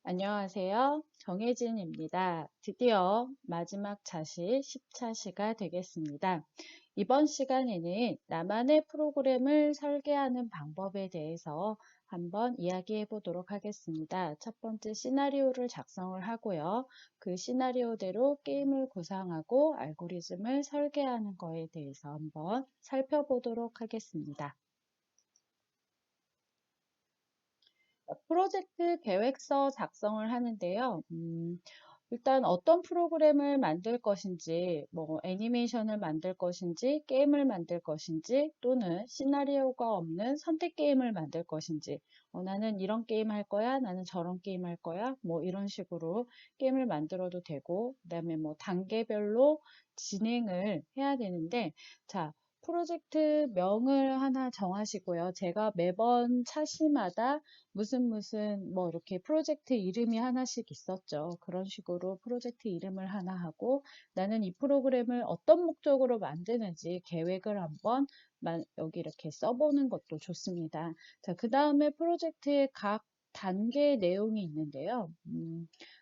안녕하세요. 정혜진입니다. 드디어 마지막 자시 10차시가 되겠습니다. 이번 시간에는 나만의 프로그램을 설계하는 방법에 대해서 한번 이야기해 보도록 하겠습니다. 첫 번째 시나리오를 작성을 하고요. 그 시나리오대로 게임을 구상하고 알고리즘을 설계하는 거에 대해서 한번 살펴보도록 하겠습니다. 프로젝트 계획서 작성을 하는데요. 일단 어떤 프로그램을 만들 것인지, 뭐 애니메이션을 만들 것인지, 게임을 만들 것인지, 또는 시나리오가 없는 선택 게임을 만들 것인지, 나는 이런 게임 할 거야, 나는 저런 게임 할 거야, 뭐 이런 식으로 게임을 만들어도 되고, 그다음에 뭐 단계별로 진행을 해야 되는데, 자, 프로젝트 명을 하나 정하시고요. 제가 매번 차시마다 무슨 뭐 이렇게 프로젝트 이름이 하나씩 있었죠. 그런 식으로 프로젝트 이름을 하나 하고 나는 이 프로그램을 어떤 목적으로 만드는지 계획을 한번 여기 이렇게 써보는 것도 좋습니다. 자, 그 다음에 프로젝트의 각 단계 내용이 있는데요.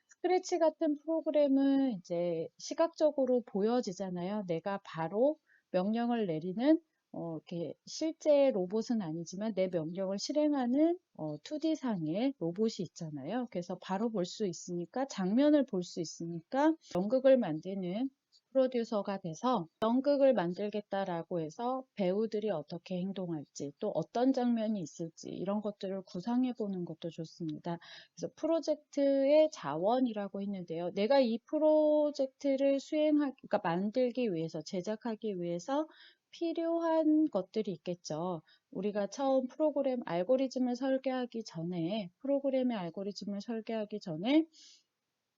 스크래치 같은 프로그램은 이제 시각적으로 보여지잖아요. 내가 바로 명령을 내리는 이렇게 실제 로봇은 아니지만 내 명령을 실행하는 2D상의 로봇이 있잖아요. 그래서 바로 볼 수 있으니까 장면을 볼 수 있으니까 연극을 만드는 프로듀서가 돼서 연극을 만들겠다라고 해서 배우들이 어떻게 행동할지 또 어떤 장면이 있을지 이런 것들을 구상해 보는 것도 좋습니다. 그래서 프로젝트의 자원이라고 했는데요. 내가 이 프로젝트를 그러니까 만들기 위해서 제작하기 위해서 필요한 것들이 있겠죠. 우리가 처음 프로그램의 알고리즘을 설계하기 전에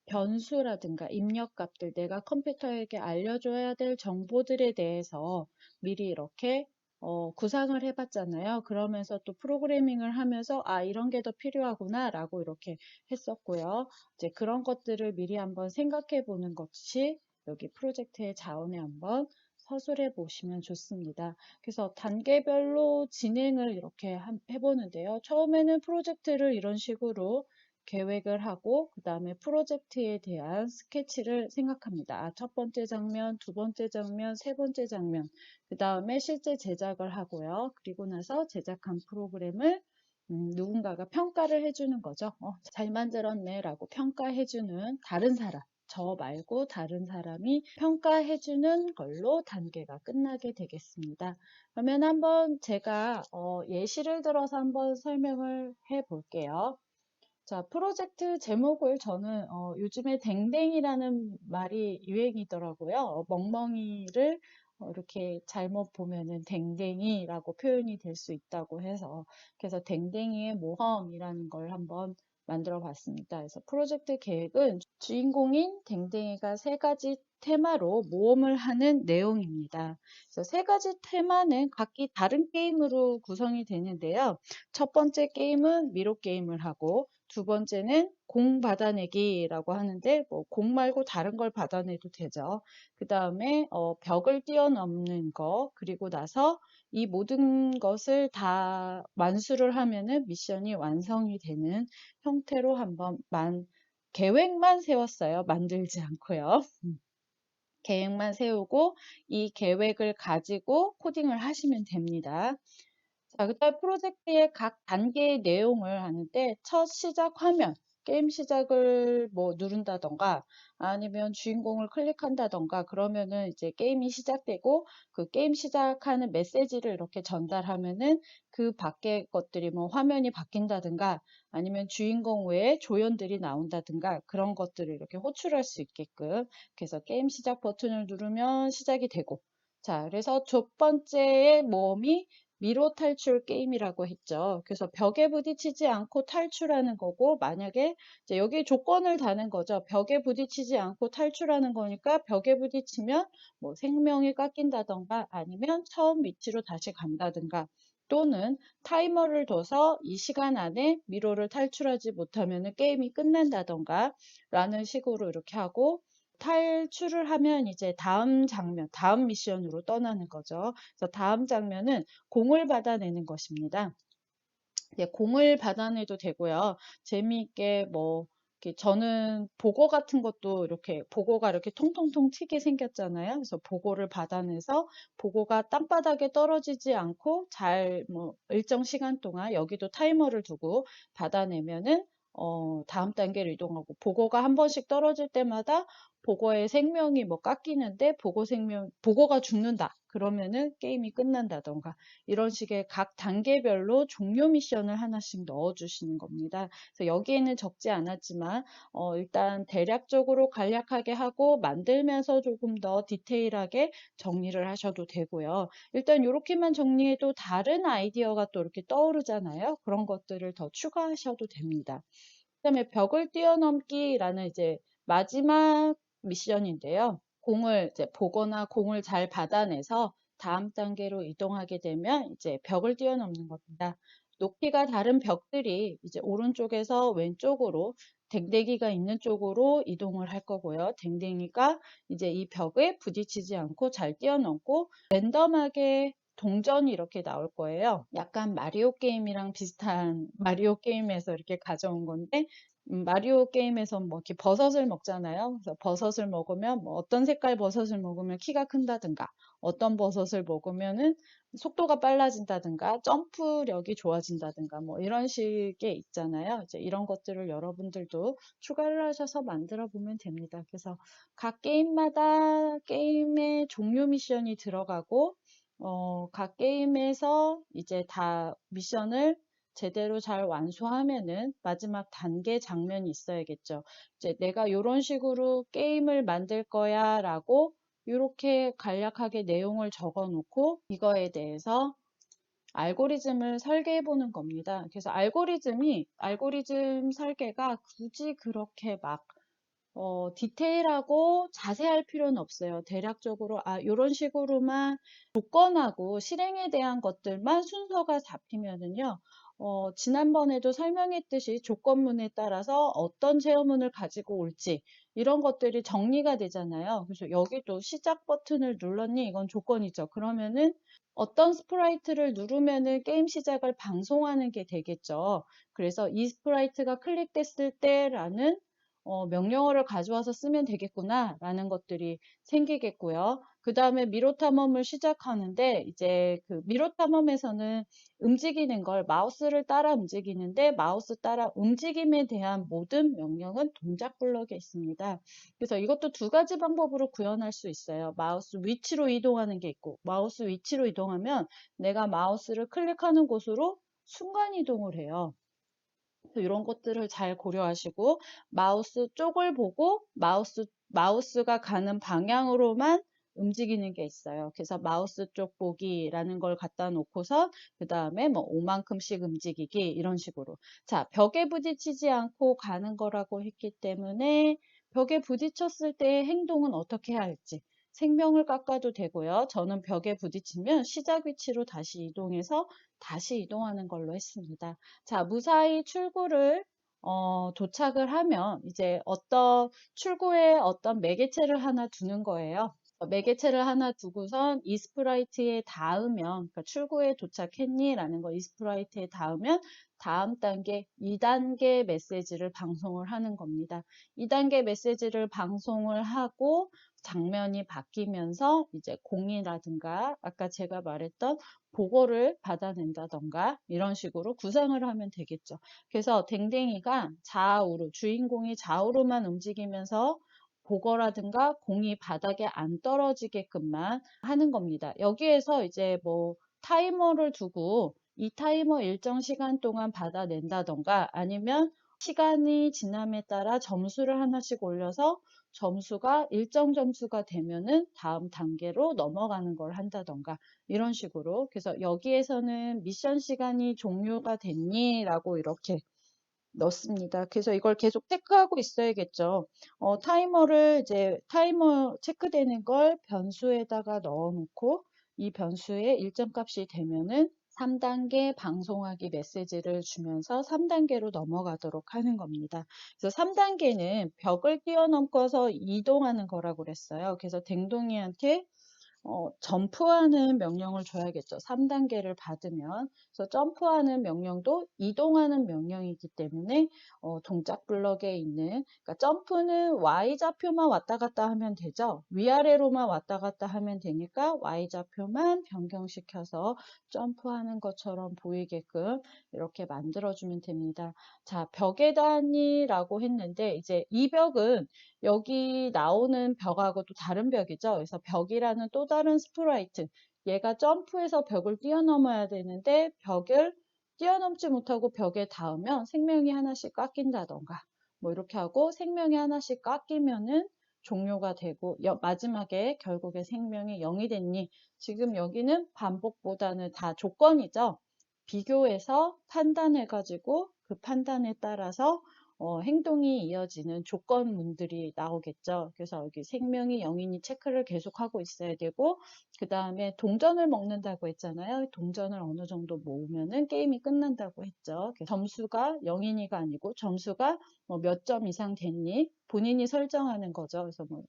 변수라든가 입력값들, 내가 컴퓨터에게 알려줘야 될 정보들에 대해서 미리 이렇게 구상을 해봤잖아요. 그러면서 또 프로그래밍을 하면서 이런 게 더 필요하구나 라고 이렇게 했었고요. 이제 그런 것들을 미리 한번 생각해 보는 것이 여기 프로젝트의 자원에 한번 서술해 보시면 좋습니다. 그래서 단계별로 진행을 이렇게 해보는데요. 처음에는 프로젝트를 이런 식으로 계획을 하고 그 다음에 프로젝트에 대한 스케치를 생각합니다. 첫 번째 장면, 두 번째 장면, 세 번째 장면 그 다음에 실제 제작을 하고요. 그리고 나서 제작한 프로그램을 누군가가 평가를 해주는 거죠. 잘 만들었네 라고 평가해주는 다른 사람, 저 말고 다른 사람이 평가해주는 걸로 단계가 끝나게 되겠습니다. 그러면 한번 제가 예시를 들어서 한번 설명을 해 볼게요. 자, 프로젝트 제목을 저는 요즘에 댕댕이라는 말이 유행이더라고요. 멍멍이를 이렇게 잘못 보면은 댕댕이라고 표현이 될 수 있다고 해서 그래서 댕댕이의 모험이라는 걸 한번 만들어 봤습니다. 그래서 프로젝트 계획은 주인공인 댕댕이가 세 가지 테마로 모험을 하는 내용입니다. 그래서 세 가지 테마는 각기 다른 게임으로 구성이 되는데요. 첫 번째 게임은 미로 게임을 하고 두 번째는 공 받아내기라고 하는데 뭐 공 말고 다른 걸 받아내도 되죠. 그 다음에 벽을 뛰어넘는 거 그리고 나서 이 모든 것을 다 완수를 하면은 미션이 완성이 되는 형태로 한번 계획만 세웠어요. 만들지 않고요. 계획만 세우고 이 계획을 가지고 코딩을 하시면 됩니다. 자, 그다음 프로젝트의 각 단계의 내용을 하는데 첫 시작 화면, 게임 시작을 뭐 누른다던가 아니면 주인공을 클릭한다던가 그러면은 이제 게임이 시작되고 그 게임 시작하는 메시지를 이렇게 전달하면은 그 밖의 것들이 뭐 화면이 바뀐다든가 아니면 주인공 외에 조연들이 나온다든가 그런 것들을 이렇게 호출할 수 있게끔 그래서 게임 시작 버튼을 누르면 시작이 되고 자, 그래서 첫 번째의 모험이 미로 탈출 게임이라고 했죠. 그래서 벽에 부딪히지 않고 탈출하는 거고, 만약에 이제 여기 조건을 다는 거죠. 벽에 부딪히지 않고 탈출하는 거니까 벽에 부딪히면 뭐 생명이 깎인다던가 아니면 처음 위치로 다시 간다든가 또는 타이머를 둬서 이 시간 안에 미로를 탈출하지 못하면 게임이 끝난다던가 라는 식으로 이렇게 하고 탈출을 하면 이제 다음 장면, 다음 미션으로 떠나는 거죠. 그래서 다음 장면은 공을 받아내는 것입니다. 이제 공을 받아내도 되고요. 재미있게 뭐 저는 보고 같은 것도 이렇게 보고가 이렇게 통통통 튀게 생겼잖아요. 그래서 보고를 받아내서 보고가 땅바닥에 떨어지지 않고 잘 뭐 일정 시간 동안 여기도 타이머를 두고 받아내면은 다음 단계로 이동하고 보고가 한 번씩 떨어질 때마다 보고의 생명이 뭐 깎이는데 보고가 죽는다. 그러면은 게임이 끝난다던가 이런 식의 각 단계별로 종료 미션을 하나씩 넣어주시는 겁니다. 그래서 여기에는 적지 않았지만 일단 대략적으로 간략하게 하고 만들면서 조금 더 디테일하게 정리를 하셔도 되고요. 일단 이렇게만 정리해도 다른 아이디어가 또 이렇게 떠오르잖아요. 그런 것들을 더 추가하셔도 됩니다. 그다음에 벽을 뛰어넘기라는 이제 마지막 미션인데요. 공을 이제 보거나 공을 잘 받아내서 다음 단계로 이동하게 되면 이제 벽을 뛰어넘는 겁니다. 높이가 다른 벽들이 이제 오른쪽에서 왼쪽으로 댕댕이가 있는 쪽으로 이동을 할 거고요. 댕댕이가 이제 이 벽에 부딪히지 않고 잘 뛰어넘고 랜덤하게 동전이 이렇게 나올 거예요. 약간 마리오 게임이랑 비슷한 마리오 게임에서 이렇게 가져온 건데 마리오 게임에서 뭐 이렇게 버섯을 먹잖아요. 그래서 버섯을 먹으면 뭐 어떤 색깔 버섯을 먹으면 키가 큰다든가 어떤 버섯을 먹으면은 속도가 빨라진다든가 점프력이 좋아진다든가 뭐 이런 식의 있잖아요. 이제 이런 것들을 여러분들도 추가를 하셔서 만들어 보면 됩니다. 그래서 각 게임마다 게임의 종료 미션이 들어가고 각 게임에서 이제 다 미션을 제대로 잘 완수하면은 마지막 단계 장면이 있어야겠죠. 이제 내가 이런 식으로 게임을 만들 거야 라고 이렇게 간략하게 내용을 적어 놓고 이거에 대해서 알고리즘을 설계해 보는 겁니다. 그래서 알고리즘 설계가 굳이 그렇게 막 디테일하고 자세할 필요는 없어요. 대략적으로, 요런 식으로만 조건하고 실행에 대한 것들만 순서가 잡히면은요, 지난번에도 설명했듯이 조건문에 따라서 어떤 체험문을 가지고 올지, 이런 것들이 정리가 되잖아요. 그래서 여기도 시작 버튼을 눌렀니? 이건 조건이죠. 그러면은 어떤 스프라이트를 누르면은 게임 시작을 방송하는 게 되겠죠. 그래서 이 스프라이트가 클릭됐을 때라는 명령어를 가져와서 쓰면 되겠구나 라는 것들이 생기겠고요. 그 다음에 미로 탐험을 시작하는데 이제 그 미로 탐험에서는 움직이는 걸 마우스를 따라 움직이는데 마우스 따라 움직임에 대한 모든 명령은 동작 블럭에 있습니다. 그래서 이것도 두 가지 방법으로 구현할 수 있어요. 마우스 위치로 이동하는 게 있고 마우스 위치로 이동하면 내가 마우스를 클릭하는 곳으로 순간 이동을 해요. 이런 것들을 잘 고려하시고 마우스 쪽을 보고 마우스가 가는 방향으로만 움직이는 게 있어요. 그래서 마우스 쪽 보기라는 걸 갖다 놓고서 그 다음에 뭐 5만큼씩 움직이기 이런 식으로 자 벽에 부딪히지 않고 가는 거라고 했기 때문에 벽에 부딪혔을 때의 행동은 어떻게 해야 할지 생명을 깎아도 되고요. 저는 벽에 부딪히면 시작 위치로 다시 이동해서 다시 이동하는 걸로 했습니다. 자, 무사히 출구를 도착을 하면 이제 출구에 어떤 매개체를 하나 두는 거예요. 매개체를 하나 두고선 이 스프라이트에 닿으면 그러니까 출구에 도착했니? 라는 거 이 스프라이트에 닿으면 다음 단계 2단계 메시지를 방송을 하는 겁니다. 2단계 메시지를 방송을 하고 장면이 바뀌면서 이제 공이라든가 아까 제가 말했던 보고를 받아낸다던가 이런 식으로 구상을 하면 되겠죠. 그래서 댕댕이가 좌우로 주인공이 좌우로만 움직이면서 보거라든가 공이 바닥에 안 떨어지게끔만 하는 겁니다. 여기에서 이제 뭐 타이머를 두고 이 타이머 일정 시간 동안 받아낸다던가 아니면 시간이 지남에 따라 점수를 하나씩 올려서 점수가 일정 점수가 되면은 다음 단계로 넘어가는 걸 한다던가 이런 식으로 그래서 여기에서는 미션 시간이 종료가 됐니? 라고 이렇게 넣습니다. 그래서 이걸 계속 체크하고 있어야겠죠. 타이머 체크되는 걸 변수에다가 넣어놓고 이 변수에 일정 값이 되면은 3단계 방송하기 메시지를 주면서 3단계로 넘어가도록 하는 겁니다. 그래서 3단계는 벽을 뛰어넘고서 이동하는 거라고 그랬어요. 그래서 댕동이한테 점프하는 명령을 줘야겠죠. 3단계를 받으면. 그래서 점프하는 명령도 이동하는 명령이기 때문에 동작 블럭에 있는, 그러니까 점프는 Y좌표만 왔다 갔다 하면 되죠. 위아래로만 왔다 갔다 하면 되니까 Y좌표만 변경시켜서 점프하는 것처럼 보이게끔 이렇게 만들어주면 됩니다. 자, 벽에다니라고 했는데 이제 이 벽은 여기 나오는 벽하고 또 다른 벽이죠. 그래서 벽이라는 또 다른 스프라이트. 얘가 점프해서 벽을 뛰어넘어야 되는데 벽을 뛰어넘지 못하고 벽에 닿으면 생명이 하나씩 깎인다던가 뭐 이렇게 하고 생명이 하나씩 깎이면은 종료가 되고 마지막에 결국에 생명이 0이 됐니? 지금 여기는 반복보다는 다 조건이죠. 비교해서 판단해가지고 그 판단에 따라서 행동이 이어지는 조건문들이 나오겠죠. 그래서 여기 생명이 0이니 체크를 계속하고 있어야 되고 그 다음에 동전을 먹는다고 했잖아요. 동전을 어느 정도 모으면은 게임이 끝난다고 했죠. 점수가 0이니가 아니고 점수가 몇 점 이상 됐니? 본인이 설정하는 거죠. 그래서 뭐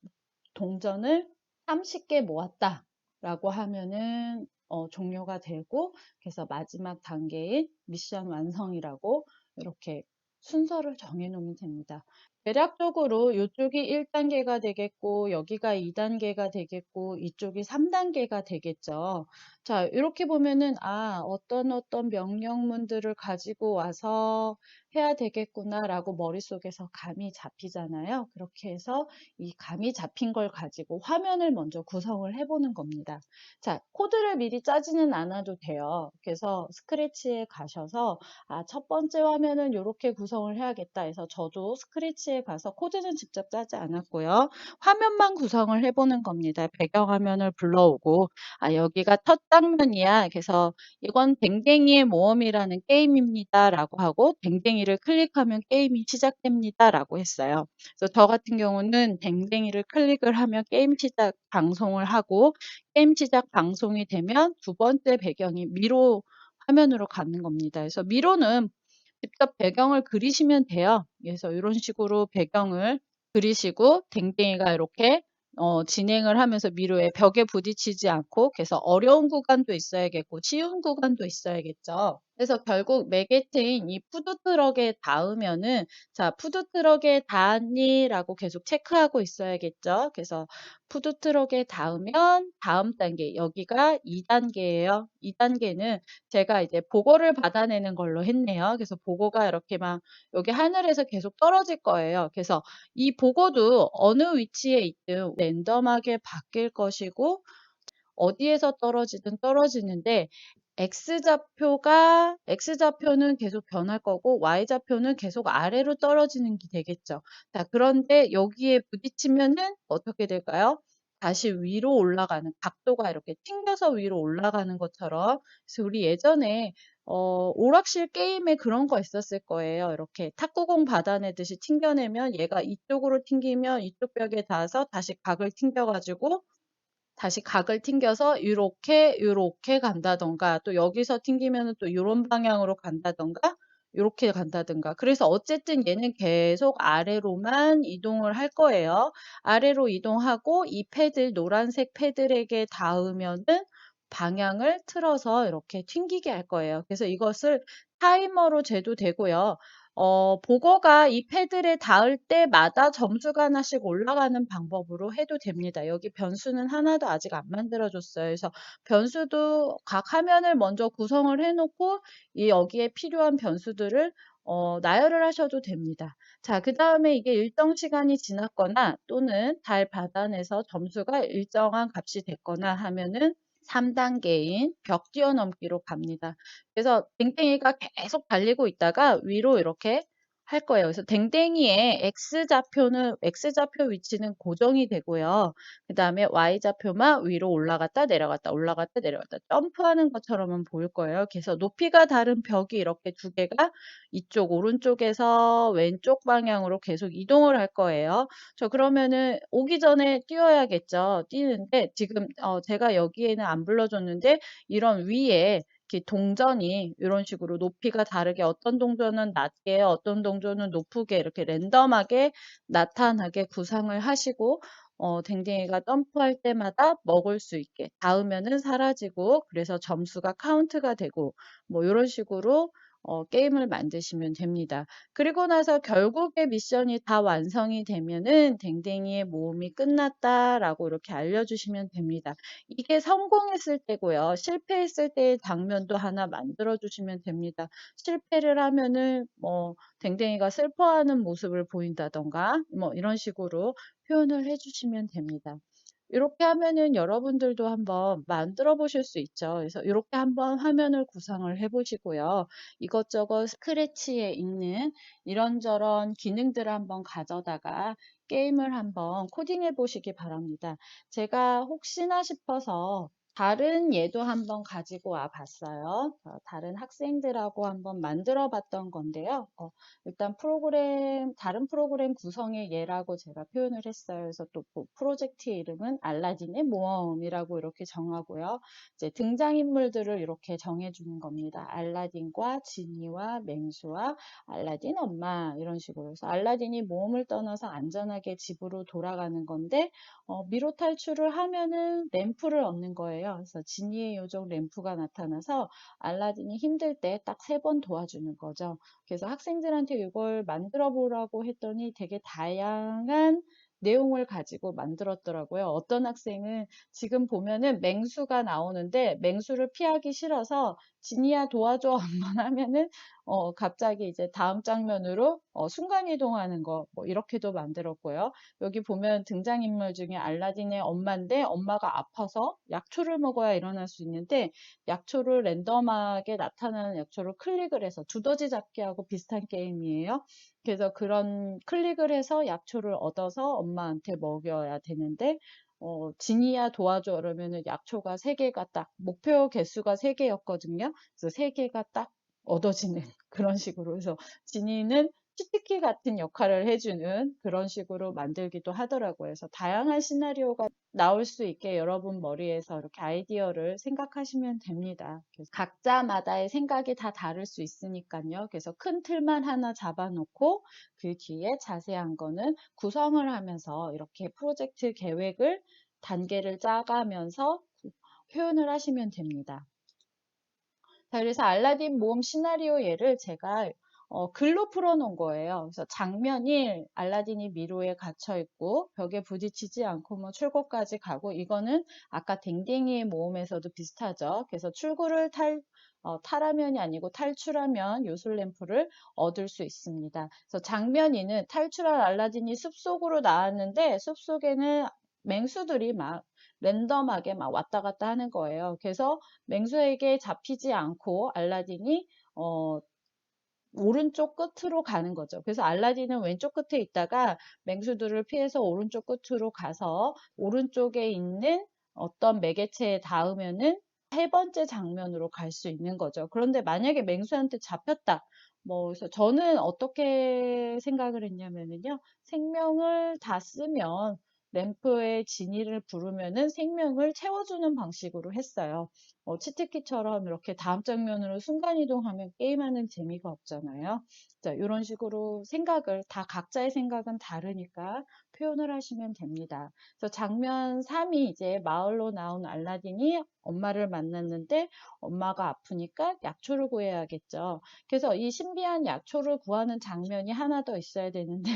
동전을 30개 모았다 라고 하면은 종료가 되고 그래서 마지막 단계인 미션 완성이라고 이렇게 순서를 정해 놓으면 됩니다. 대략적으로 이쪽이 1단계가 되겠고 여기가 2단계가 되겠고 이쪽이 3단계가 되겠죠. 자, 이렇게 보면은 어떤 명령문들을 가지고 와서 해야 되겠구나라고 머릿속에서 감이 잡히잖아요. 그렇게 해서 이 감이 잡힌 걸 가지고 화면을 먼저 구성을 해보는 겁니다. 자, 코드를 미리 짜지는 않아도 돼요. 그래서 스크래치에 가셔서 첫 번째 화면은 이렇게 구성을 해야겠다 해서 저도 스크래치에 가서 코드는 직접 짜지 않았고요. 화면만 구성을 해보는 겁니다. 배경화면을 불러오고 여기가 첫 장면이야. 그래서 이건 댕댕이의 모험이라는 게임입니다. 라고 하고 댕댕이를 클릭하면 게임이 시작됩니다. 라고 했어요. 그래서 저 같은 경우는 댕댕이를 클릭을 하면 게임 시작 방송을 하고 게임 시작 방송이 되면 두 번째 배경이 미로 화면으로 가는 겁니다. 그래서 미로는 직접 배경을 그리시면 돼요. 그래서 이런 식으로 배경을 그리시고 댕댕이가 이렇게 진행을 하면서 미로에 벽에 부딪히지 않고 그래서 어려운 구간도 있어야겠고 쉬운 구간도 있어야겠죠. 그래서 결국 매개체인 이 푸드트럭에 닿으면은 자, 푸드트럭에 닿았니? 라고 계속 체크하고 있어야겠죠. 그래서 푸드트럭에 닿으면 다음 단계, 여기가 2단계예요. 2단계는 제가 이제 보고를 받아내는 걸로 했네요. 그래서 보고가 이렇게 막 여기 하늘에서 계속 떨어질 거예요. 그래서 이 보고도 어느 위치에 있든 랜덤하게 바뀔 것이고 어디에서 떨어지든 떨어지는데 X좌표는 계속 변할 거고 Y좌표는 계속 아래로 떨어지는 게 되겠죠. 자, 그런데 여기에 부딪히면은 어떻게 될까요? 다시 위로 올라가는 각도가 이렇게 튕겨서 위로 올라가는 것처럼 그래서 우리 예전에 오락실 게임에 그런 거 있었을 거예요. 이렇게 탁구공 받아내듯이 튕겨내면 얘가 이쪽으로 튕기면 이쪽 벽에 닿아서 다시 각을 튕겨가지고 다시 각을 튕겨서 요렇게 간다던가 또 여기서 튕기면은 또 요런 방향으로 간다던가 요렇게 간다든가 그래서 어쨌든 얘는 계속 아래로만 이동을 할 거예요. 아래로 이동하고 이 패들 노란색 패들에게 닿으면은 방향을 틀어서 이렇게 튕기게 할 거예요. 그래서 이것을 타이머로 재도 되고요. 보거가 이 패들에 닿을 때마다 점수가 하나씩 올라가는 방법으로 해도 됩니다. 여기 변수는 하나도 아직 안 만들어줬어요. 그래서 변수도 각 화면을 먼저 구성을 해놓고 여기에 필요한 변수들을 나열을 하셔도 됩니다. 자, 그 다음에 이게 일정 시간이 지났거나 또는 잘 받아내서 점수가 일정한 값이 됐거나 하면은 3단계인 벽 뛰어넘기로 갑니다. 그래서 댕댕이가 계속 달리고 있다가 위로 이렇게 할 거예요. 그래서 댕댕이의 X좌표 위치는 고정이 되고요. 그 다음에 Y좌표만 위로 올라갔다 내려갔다 올라갔다 내려갔다 점프하는 것처럼은 보일 거예요. 그래서 높이가 다른 벽이 이렇게 두 개가 이쪽 오른쪽에서 왼쪽 방향으로 계속 이동을 할 거예요. 그러면은 오기 전에 뛰어야겠죠. 뛰는데 지금 제가 여기에는 안 불러줬는데 이런 위에 이렇게 동전이 이런 식으로 높이가 다르게 어떤 동전은 낮게 어떤 동전은 높게 이렇게 랜덤하게 나타나게 구상을 하시고 댕댕이가 점프할 때마다 먹을 수 있게 닿으면은 사라지고 그래서 점수가 카운트가 되고 뭐 이런 식으로 게임을 만드시면 됩니다. 그리고 나서 결국에 미션이 다 완성이 되면은 댕댕이의 모험이 끝났다라고 이렇게 알려주시면 됩니다. 이게 성공했을 때고요. 실패했을 때의 장면도 하나 만들어 주시면 됩니다. 실패를 하면은 뭐 댕댕이가 슬퍼하는 모습을 보인다던가 뭐 이런 식으로 표현을 해 주시면 됩니다. 이렇게 하면은 여러분들도 한번 만들어 보실 수 있죠. 그래서 이렇게 한번 화면을 구성을 해 보시고요. 이것저것 스크래치에 있는 이런저런 기능들을 한번 가져다가 게임을 한번 코딩해 보시기 바랍니다. 제가 혹시나 싶어서 다른 예도 한번 가지고 와 봤어요. 다른 학생들하고 한번 만들어 봤던 건데요. 일단 다른 프로그램 구성의 예라고 제가 표현을 했어요. 그래서 또 프로젝트의 이름은 알라딘의 모험이라고 이렇게 정하고요. 이제 등장인물들을 이렇게 정해주는 겁니다. 알라딘과 지니와 맹수와 알라딘 엄마 이런 식으로 해서 알라딘이 모험을 떠나서 안전하게 집으로 돌아가는 건데 미로 탈출을 하면은 램프를 얻는 거예요. 그래서 지니의 요정 램프가 나타나서 알라딘이 힘들 때 딱 3번 도와주는 거죠. 그래서 학생들한테 이걸 만들어 보라고 했더니 되게 다양한 내용을 가지고 만들었더라고요. 어떤 학생은 지금 보면은 맹수가 나오는데 맹수를 피하기 싫어서 지니야 도와줘 한번 하면은 갑자기 이제 다음 장면으로 순간 이동하는 거 뭐 이렇게도 만들었고요. 여기 보면 등장인물 중에 알라딘의 엄마인데 엄마가 아파서 약초를 먹어야 일어날 수 있는데 약초를 랜덤하게 나타나는 약초를 클릭을 해서 두더지 잡기하고 비슷한 게임이에요. 그래서 그런 클릭을 해서 약초를 얻어서 엄마한테 먹여야 되는데 지니야 도와줘 그러면은 약초가 3개가 딱 목표 개수가 3개였거든요. 그래서 3개가 딱 얻어지는 그런 식으로 해서 지니는 치트키 같은 역할을 해주는 그런 식으로 만들기도 하더라고요. 그래서 다양한 시나리오가 나올 수 있게 여러분 머리에서 이렇게 아이디어를 생각하시면 됩니다. 그래서 각자마다의 생각이 다 다를 수 있으니까요. 그래서 큰 틀만 하나 잡아놓고 그 뒤에 자세한 거는 구성을 하면서 이렇게 프로젝트 계획을 단계를 짜가면서 표현을 하시면 됩니다. 자, 그래서 알라딘 모험 시나리오 예를 제가 글로 풀어놓은 거예요. 그래서 장면 1, 알라딘이 미로에 갇혀 있고 벽에 부딪히지 않고 뭐 출구까지 가고 이거는 아까 댕댕이의 모험에서도 비슷하죠. 그래서 출구를 타라면이 아니고 탈출하면 요술램프를 얻을 수 있습니다. 그래서 장면 2는 탈출한 알라딘이 숲속으로 나왔는데 숲속에는 맹수들이 막 랜덤하게 막 왔다 갔다 하는 거예요. 그래서 맹수에게 잡히지 않고 알라딘이 오른쪽 끝으로 가는 거죠. 그래서 알라딘은 왼쪽 끝에 있다가 맹수들을 피해서 오른쪽 끝으로 가서 오른쪽에 있는 어떤 매개체에 닿으면은 3번째 장면으로 갈 수 있는 거죠. 그런데 만약에 맹수한테 잡혔다. 뭐, 그래서 저는 어떻게 생각을 했냐면요. 생명을 다 쓰면 램프의 진이를 부르면은 생명을 채워주는 방식으로 했어요. 치트키처럼 이렇게 다음 장면으로 순간이동하면 게임하는 재미가 없잖아요. 자, 이런 식으로 다 각자의 생각은 다르니까 표현을 하시면 됩니다. 그래서 장면 3이 이제 마을로 나온 알라딘이 엄마를 만났는데 엄마가 아프니까 약초를 구해야겠죠. 그래서 이 신비한 약초를 구하는 장면이 하나 더 있어야 되는데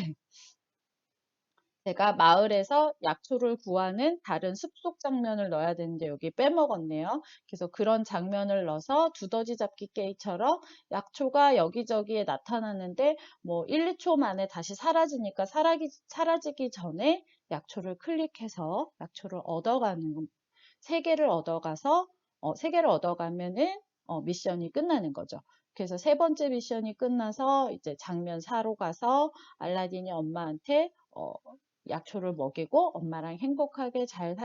제가 마을에서 약초를 구하는 다른 숲속 장면을 넣어야 되는데 여기 빼먹었네요. 그래서 그런 장면을 넣어서 두더지 잡기 게임처럼 약초가 여기저기에 나타나는데 뭐 1, 2초 만에 다시 사라지니까 사라지기 전에 약초를 클릭해서 약초를 얻어가는 3개를 얻어가서 3개를 얻어가면은 미션이 끝나는 거죠. 그래서 3번째 미션이 끝나서 이제 장면 4로 가서 알라딘이 엄마한테 약초를 먹이고 엄마랑 행복하게 잘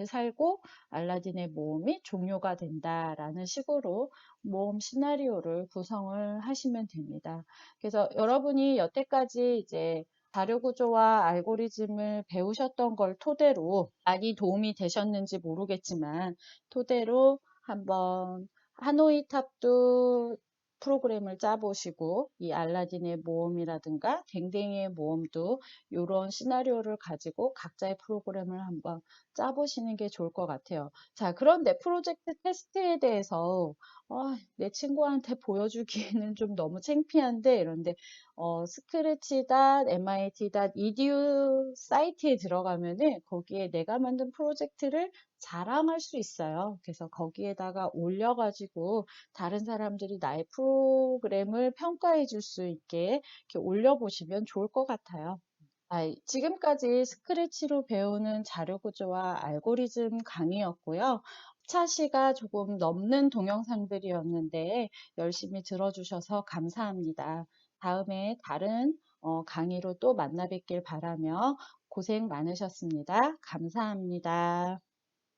살고 알라딘의 모험이 종료가 된다라는 식으로 모험 시나리오를 구성을 하시면 됩니다. 그래서 여러분이 여태까지 이제 자료 구조와 알고리즘을 배우셨던 걸 토대로 많이 도움이 되셨는지 모르겠지만 토대로 한번 하노이 탑도 프로그램을 짜보시고 이 알라딘의 모험이라든가 댕댕이의 모험도 이런 시나리오를 가지고 각자의 프로그램을 한번 짜보시는 게 좋을 것 같아요. 자, 그런데 프로젝트 테스트에 대해서 내 친구한테 보여주기에는 좀 너무 창피한데 이런데 scratch.mit.edu 사이트에 들어가면은 거기에 내가 만든 프로젝트를 자랑할 수 있어요. 그래서 거기에다가 올려가지고 다른 사람들이 나의 프로그램을 평가해 줄 수 있게 이렇게 올려보시면 좋을 것 같아요. 지금까지 스크래치로 배우는 자료 구조와 알고리즘 강의였고요. 차시가 조금 넘는 동영상들이었는데 열심히 들어주셔서 감사합니다. 다음에 다른 강의로 또 만나 뵙길 바라며 고생 많으셨습니다. 감사합니다.